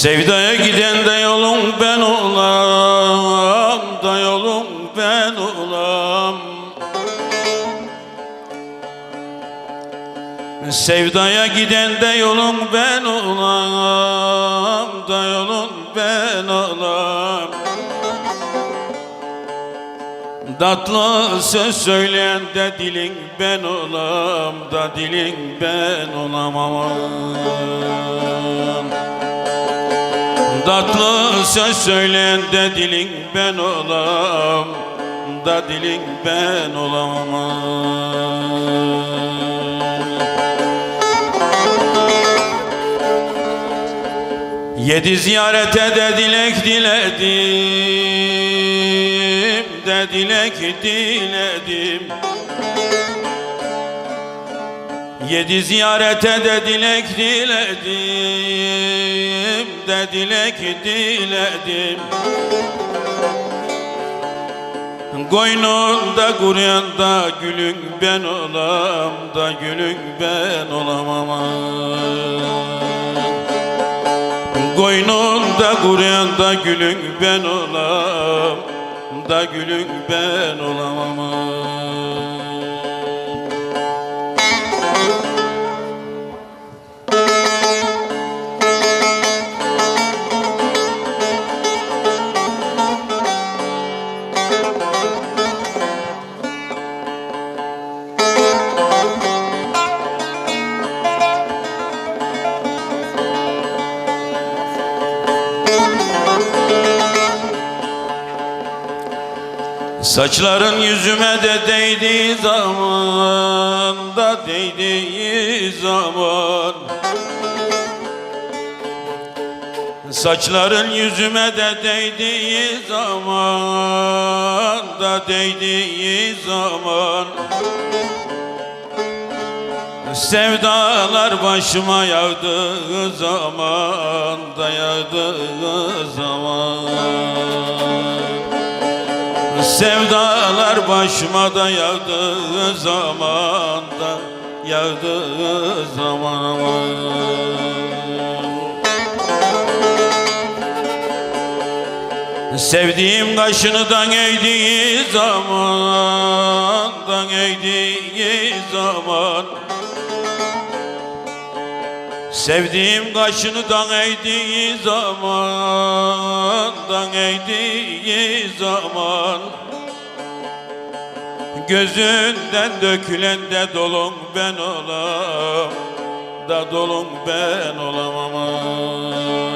Sevdaya giden de yolun ben olam, da yolun ben olam. Sevdaya giden de yolun ben olam, da yolun ben olam. Tatlı söz söyleyen de dilin ben olam, da dilin ben olamam. Tatlı söz söyleyen de dilin ben olam, da dilin ben olamam. Yedi ziyarete de dilek diledim, de dilek diledim. Yedi ziyarete de dilek diledim, de dilek diledim. Koynunda kuruyan da gülün ben olam, da gülün ben olamam. Koynunda kuruyan da gülün ben olam, da gülün ben olamam. Saçların yüzüme de değdiği zaman, da değdiği zaman. Saçların yüzüme de değdiği zaman, da değdiği zaman. Sevdalar başıma yağdığı zaman, da yağdığı zaman. Sevdalar başıma da yağdığı zaman, da yağdığı zaman. Sevdiğim kaşınıdan eğdiği zaman, da eğdiği zaman. Sevdiğim kaşınıdan eğdiği zaman, da eğdiği zaman. Gözünden dökülen de dolun ben olam, da dolun ben olamam.